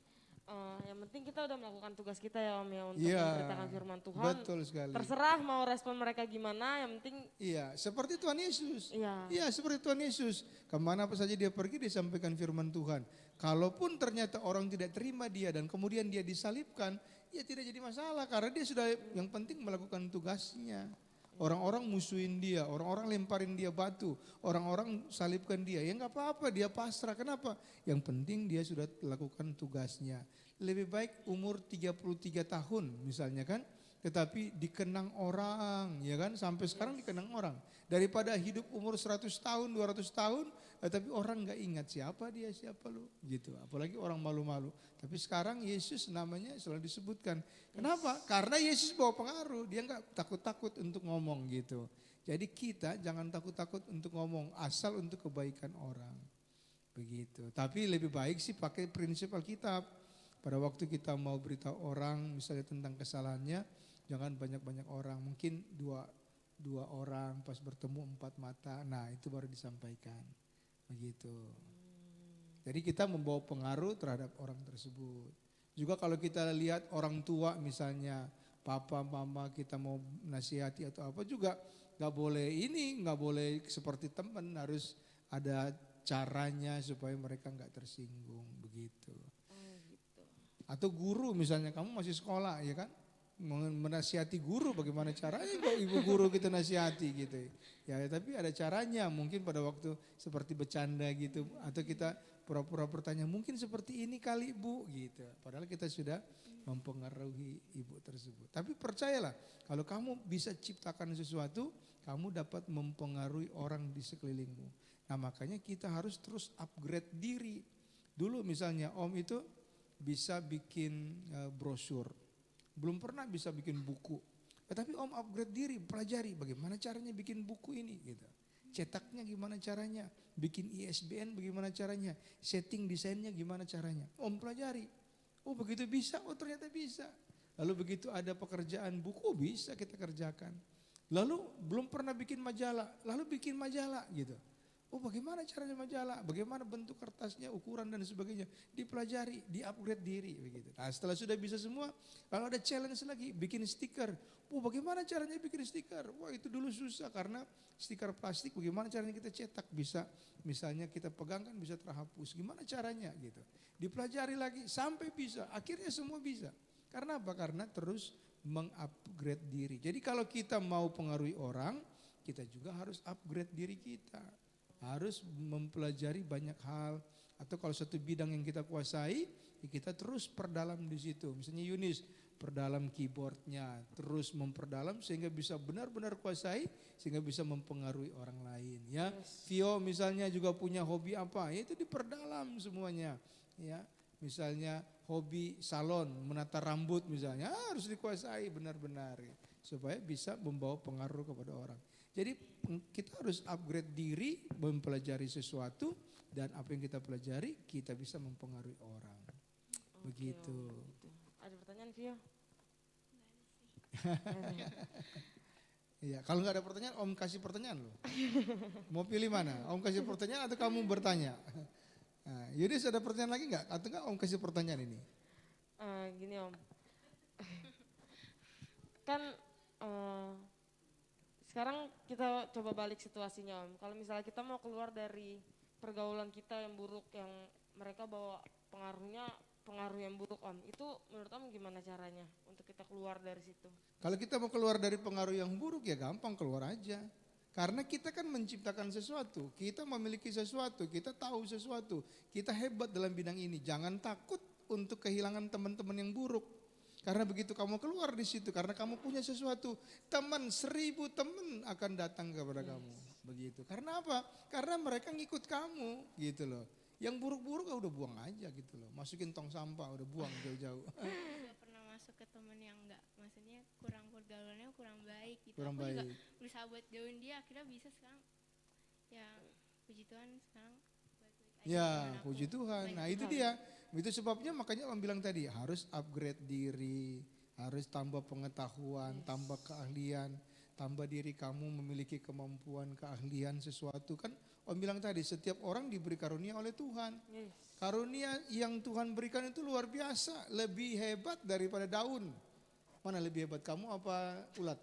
yang penting kita udah melakukan tugas kita ya Om ya untuk Iya, memberitakan firman Tuhan. betul sekali. Terserah mau respon mereka gimana, yang penting. Iya, seperti Tuhan Yesus. Iya. Iya, seperti Tuhan Yesus. Kemana saja dia pergi disampaikan firman Tuhan. Kalaupun ternyata orang tidak terima dia dan kemudian dia disalibkan, ya tidak jadi masalah karena dia sudah yang penting melakukan tugasnya. Orang-orang musuhin dia, orang-orang lemparin dia batu, orang-orang salibkan dia. Ya nggak apa-apa, dia pasrah. Kenapa? Yang penting dia sudah lakukan tugasnya. Lebih baik umur 33 tahun misalnya kan, tetapi dikenang orang, ya kan? Sampai sekarang dikenang orang. Daripada hidup umur 100 tahun, 200 tahun, tapi orang nggak ingat siapa dia, siapa lu, gitu. Apalagi orang malu-malu. Tapi sekarang Yesus namanya selalu disebutkan. Kenapa? Karena Yesus bawa pengaruh, dia nggak takut-takut untuk ngomong gitu. Jadi kita jangan takut-takut untuk ngomong, asal untuk kebaikan orang. Begitu. Tapi lebih baik sih pakai prinsip Alkitab. Pada waktu kita mau beritahu orang misalnya tentang kesalahannya, jangan banyak-banyak orang. Mungkin dua orang pas bertemu 4 mata. Nah itu baru disampaikan. Begitu. Jadi kita membawa pengaruh terhadap orang tersebut. Juga kalau kita lihat orang tua misalnya, papa, mama kita mau nasihati atau apa juga nggak boleh seperti teman, harus ada caranya supaya mereka nggak tersinggung begitu. Atau guru misalnya, kamu masih sekolah ya kan, menasihati guru bagaimana caranya kalau ibu guru kita nasihati gitu ya, tapi ada caranya, mungkin pada waktu seperti bercanda gitu, atau kita pura-pura bertanya mungkin seperti ini kali bu gitu, padahal kita sudah mempengaruhi ibu tersebut. Tapi percayalah, kalau kamu bisa ciptakan sesuatu, kamu dapat mempengaruhi orang di sekelilingmu. Nah makanya kita harus terus upgrade diri. Dulu misalnya Om itu bisa bikin brosur, belum pernah bisa bikin buku. Tapi Om upgrade diri, pelajari bagaimana caranya bikin buku ini gitu. Cetaknya gimana caranya, bikin ISBN bagaimana caranya, setting desainnya gimana caranya. Om pelajari, oh begitu bisa, oh ternyata bisa. Lalu begitu ada pekerjaan buku, bisa kita kerjakan. Lalu belum pernah bikin majalah, lalu bikin majalah gitu. Oh bagaimana caranya majalah, bagaimana bentuk kertasnya, ukuran dan sebagainya. Dipelajari, di-upgrade diri begitu. Nah setelah sudah bisa semua, kalau ada challenge lagi, bikin stiker. Oh bagaimana caranya bikin stiker? Wah itu dulu susah karena stiker plastik bagaimana caranya kita cetak bisa, misalnya kita pegangkan bisa terhapus. Gimana caranya gitu. Dipelajari lagi sampai bisa, akhirnya semua bisa. Karena apa? Karena terus mengupgrade diri. Jadi kalau kita mau pengaruhi orang, kita juga harus upgrade diri kita. Harus mempelajari banyak hal, atau kalau satu bidang yang kita kuasai, ya kita terus perdalam di situ. Misalnya Yunis perdalam keyboardnya, terus memperdalam sehingga bisa benar-benar kuasai, sehingga bisa mempengaruhi orang lain. Ya, Vio misalnya juga punya hobi apa, ya itu diperdalam semuanya. Ya, misalnya hobi salon, menata rambut misalnya, harus dikuasai benar-benar supaya bisa membawa pengaruh kepada orang. Jadi kita harus upgrade diri, mempelajari sesuatu, dan apa yang kita pelajari kita bisa mempengaruhi orang. Begitu. Ada pertanyaan Vio? Iya, kalau nggak ada pertanyaan, Om kasih pertanyaan loh. Mau pilih mana? Om kasih pertanyaan atau kamu bertanya? Nah, Yudis ada pertanyaan lagi nggak? Atau nggak Om kasih pertanyaan ini? Gini Om, kan sekarang kita coba balik situasinya Om. Kalau misalnya kita mau keluar dari pergaulan kita yang buruk, yang mereka bawa pengaruh yang buruk Om, itu menurut Om gimana caranya untuk kita keluar dari situ? Kalau kita mau keluar dari pengaruh yang buruk ya gampang, keluar aja. Karena kita kan menciptakan sesuatu, kita memiliki sesuatu, kita tahu sesuatu, kita hebat dalam bidang ini. Jangan takut untuk kehilangan teman-teman yang buruk. Karena begitu kamu keluar di situ, karena kamu punya sesuatu, 1.000 teman akan datang kepada kamu. Begitu. Karena apa? Karena mereka ngikut kamu gitu loh. Yang buruk-buruk udah buang aja gitu loh. Masukin tong sampah, udah buang jauh-jauh. Juga pernah masuk ke temen yang enggak, maksudnya kurang pergaulannya kurang baik gitu. Kurang Aku juga baik. berusaha buat jauhin dia, akhirnya bisa sekarang. Ya puji Tuhan sekarang baik-baik aja. Ya, dengan aku. puji Tuhan. Nah, itu dia. Itu sebabnya makanya Om bilang tadi harus upgrade diri, harus tambah pengetahuan, tambah keahlian, tambah diri kamu memiliki kemampuan, keahlian sesuatu. Kan Om bilang tadi setiap orang diberi karunia oleh Tuhan. Karunia yang Tuhan berikan itu luar biasa, lebih hebat daripada daun. Mana lebih hebat, kamu apa ulat?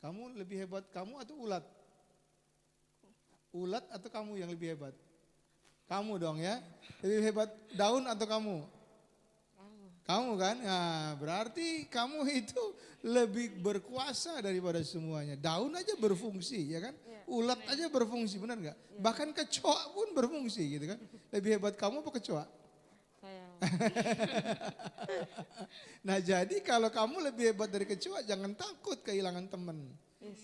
Kamu lebih hebat, kamu atau ulat? Ulat atau kamu yang lebih hebat? Kamu dong ya. Lebih hebat daun atau kamu? Kamu kan? Nah, berarti kamu itu lebih berkuasa daripada semuanya. Daun aja berfungsi ya kan? Ulat aja berfungsi, benar nggak? Bahkan kecoa pun berfungsi gitu kan? Lebih hebat kamu apa kecoa? Saya. Nah jadi kalau kamu lebih hebat dari kecoa, jangan takut kehilangan teman.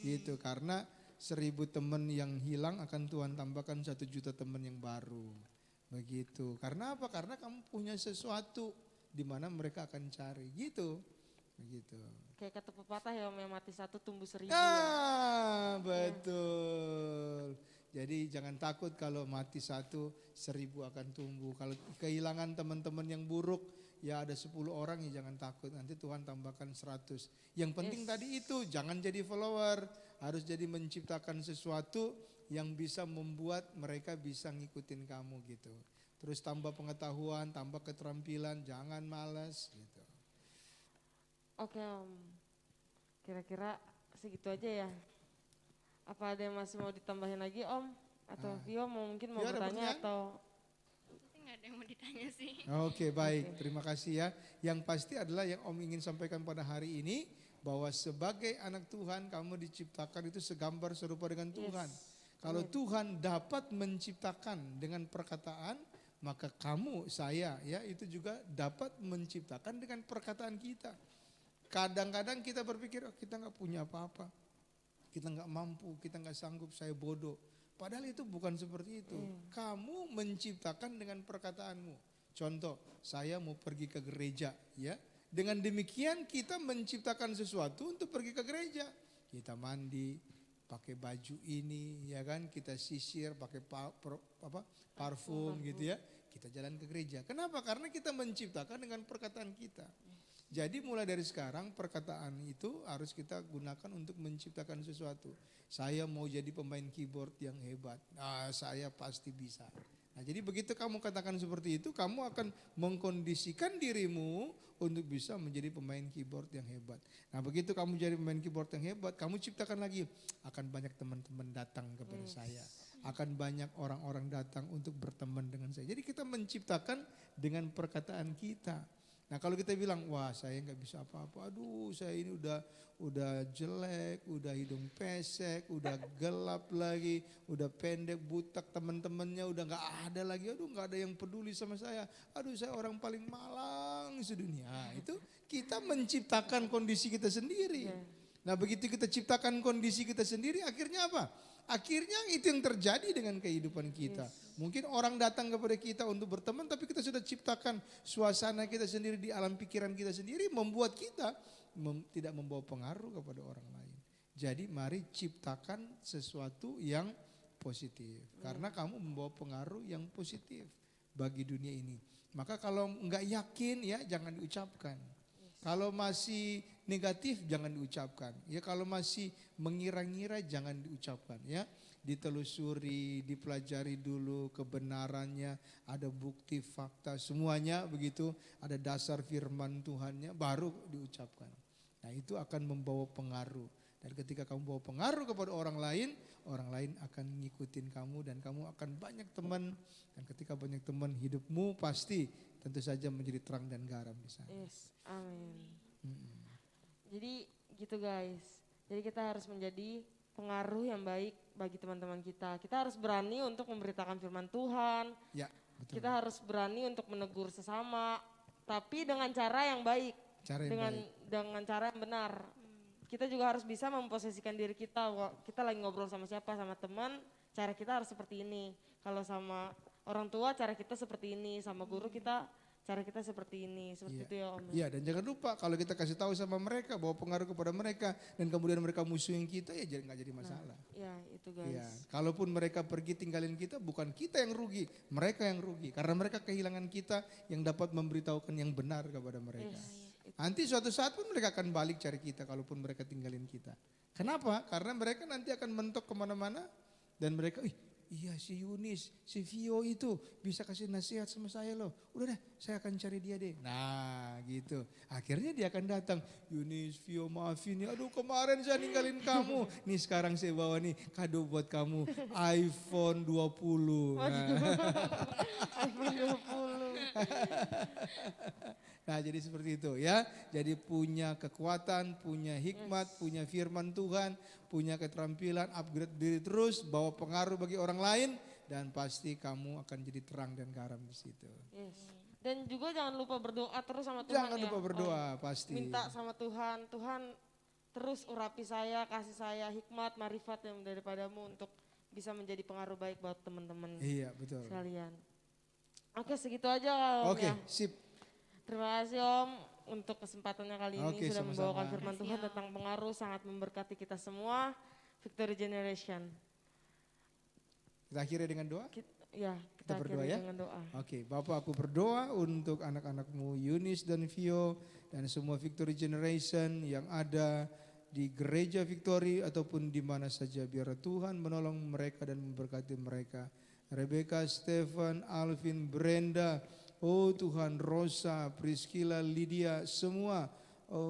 Gitu, karena 1.000 teman yang hilang akan Tuhan tambahkan 1 juta teman yang baru. Begitu. Karena apa? Karena kamu punya sesuatu di mana mereka akan cari. Gitu. Begitu. Kayak kata pepatah ya Om, yang mati 1 tumbuh 1.000. Ah, betul. Jadi jangan takut kalau mati satu, 1000 akan tumbuh. Kalau kehilangan teman-teman yang buruk, ya ada 10 orang ya jangan takut. Nanti Tuhan tambahkan 100. Yang penting tadi itu, jangan jadi follower. Harus jadi menciptakan sesuatu yang bisa membuat mereka bisa ngikutin kamu gitu. Terus tambah pengetahuan, tambah keterampilan, jangan malas gitu. Oke Om, kira-kira segitu aja ya. Apa ada yang masih mau ditambahin lagi Om? Atau Vio mungkin mau Vio ada bertanya pertanyaan? atau? Tapi nggak ada yang mau ditanya sih. Oke, baik, terima kasih ya. Yang pasti adalah yang Om ingin sampaikan pada hari ini, bahwa sebagai anak Tuhan kamu diciptakan itu segambar serupa dengan Tuhan. Kalau Tuhan dapat menciptakan dengan perkataan, maka kamu, saya ya itu juga dapat menciptakan dengan perkataan kita. Kadang-kadang kita berpikir, oh, kita nggak punya apa-apa, kita nggak mampu, kita nggak sanggup, saya bodoh. Padahal itu bukan seperti itu. Kamu menciptakan dengan perkataanmu. Contoh, saya mau pergi ke gereja, ya. Dengan demikian kita menciptakan sesuatu untuk pergi ke gereja. Kita mandi, pakai baju ini, ya kan? Kita sisir, pakai parfum gitu ya. Kita jalan ke gereja. Kenapa? Karena kita menciptakan dengan perkataan kita. Jadi mulai dari sekarang perkataan itu harus kita gunakan untuk menciptakan sesuatu. Saya mau jadi pemain keyboard yang hebat. Nah, saya pasti bisa. Nah, jadi begitu kamu katakan seperti itu, kamu akan mengkondisikan dirimu untuk bisa menjadi pemain keyboard yang hebat. Nah, begitu kamu jadi pemain keyboard yang hebat, kamu ciptakan lagi, akan banyak teman-teman datang kepada saya. Akan banyak orang-orang datang untuk berteman dengan saya. Jadi kita menciptakan dengan perkataan kita. Nah, kalau kita bilang, wah saya nggak bisa apa-apa, aduh saya ini udah jelek, udah hidung pesek, udah gelap lagi, udah pendek, butak, teman-temannya udah nggak ada lagi, aduh nggak ada yang peduli sama saya, aduh saya orang paling malang sedunia. Nah, itu kita menciptakan kondisi kita sendiri. Nah, begitu kita ciptakan kondisi kita sendiri, akhirnya apa? Akhirnya itu yang terjadi dengan kehidupan kita. Mungkin orang datang kepada kita untuk berteman, tapi kita sudah ciptakan suasana kita sendiri di alam pikiran kita sendiri, membuat kita tidak membawa pengaruh kepada orang lain. Jadi mari ciptakan sesuatu yang positif. Karena kamu membawa pengaruh yang positif bagi dunia ini. Maka kalau enggak yakin ya jangan diucapkan. Kalau masih negatif jangan diucapkan. Ya kalau masih mengira-ngira jangan diucapkan ya. Ditelusuri, dipelajari dulu kebenarannya, ada bukti fakta semuanya begitu, ada dasar firman Tuhannya baru diucapkan. Nah, itu akan membawa pengaruh. Dan ketika kamu bawa pengaruh kepada orang lain akan ngikutin kamu dan kamu akan banyak teman. Dan ketika banyak teman, hidupmu pasti tentu saja menjadi terang dan garam di sana. Yes, amin. Jadi gitu guys. Jadi kita harus menjadi pengaruh yang baik bagi teman-teman kita. Kita harus berani untuk memberitakan firman Tuhan. Ya, betul. Kita harus berani untuk menegur sesama, tapi dengan cara yang baik. Dengan cara yang benar. Kita juga harus bisa memposisikan diri kita. Kita lagi ngobrol sama siapa, sama teman, cara kita harus seperti ini. Kalau sama orang tua cara kita seperti ini, sama guru kita cara kita seperti ini, seperti itu ya Om. Iya, dan jangan lupa kalau kita kasih tahu sama mereka, bawa pengaruh kepada mereka dan kemudian mereka musuhin kita, ya nggak jadi masalah. Ya itu guys. Ya, kalaupun mereka pergi tinggalin kita, bukan kita yang rugi, mereka yang rugi karena mereka kehilangan kita yang dapat memberitahukan yang benar kepada mereka. Nanti suatu saat pun mereka akan balik cari kita kalaupun mereka tinggalin kita. Kenapa? Karena mereka nanti akan mentok kemana-mana dan mereka, iya si Yunis, si Vio itu bisa kasih nasihat sama saya loh. Udah deh, saya akan cari dia deh. Nah gitu. Akhirnya dia akan datang. Yunis, Vio maafin ya. Aduh kemarin saya ninggalin kamu. Nih sekarang saya bawa nih kado buat kamu. iPhone 20. iPhone 20. Nah jadi seperti itu ya. Jadi punya kekuatan, punya hikmat, punya firman Tuhan, punya keterampilan, upgrade diri terus, bawa pengaruh bagi orang lain dan pasti kamu akan jadi terang dan garam di situ. Yes. Dan juga jangan lupa berdoa terus sama Tuhan. Jangan lupa berdoa pasti. Minta sama Tuhan, Tuhan terus urapi saya, kasih saya hikmat, marifat yang daripadamu untuk bisa menjadi pengaruh baik buat teman-teman. Iya betul. Sekalian. Oke segitu aja Om. Oke, ya. sip. Terima kasih Om untuk kesempatannya kali ini Oke, sudah sama-sama. membawakan firman Tuhan tentang pengaruh, sangat memberkati kita semua. Victory Generation. Kita akhiri dengan doa. Ya, Kita kita berdoa akhiri ya. dengan doa. Oke, Bapak aku berdoa untuk anak-anakmu Yunis dan Vio dan semua Victory Generation yang ada di gereja Victory ataupun di mana saja. Biar Tuhan menolong mereka dan memberkati mereka. Rebecca, Stephen, Alvin, Brenda, oh Tuhan, Rosa, Priscilla, Lydia, semua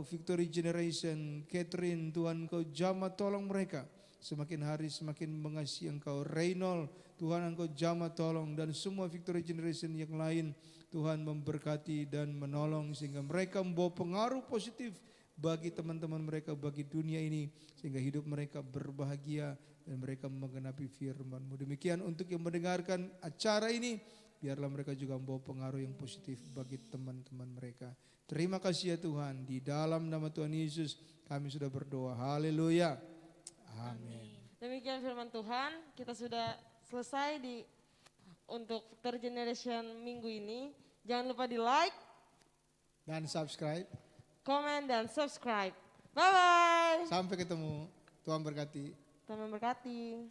Victory Generation, Catherine, Tuhan Kau jamah tolong mereka. Semakin hari semakin mengasihi Engkau. Reynold, Tuhan Engkau jamah tolong, dan semua Victory Generation yang lain Tuhan memberkati dan menolong sehingga mereka membawa pengaruh positif bagi teman-teman mereka, bagi dunia ini, sehingga hidup mereka berbahagia dan mereka menggenapi firman-Mu. Demikian untuk yang mendengarkan acara ini, biarlah mereka juga membawa pengaruh yang positif bagi teman-teman mereka. Terima kasih ya Tuhan, di dalam nama Tuhan Yesus kami sudah berdoa. Haleluya. Amin. Demikian firman Tuhan, kita sudah selesai untuk Victory Generation minggu ini. Jangan lupa di like, Dan subscribe. komen, dan subscribe. Bye-bye. Sampai ketemu. Tuhan berkati. Tuhan memberkati.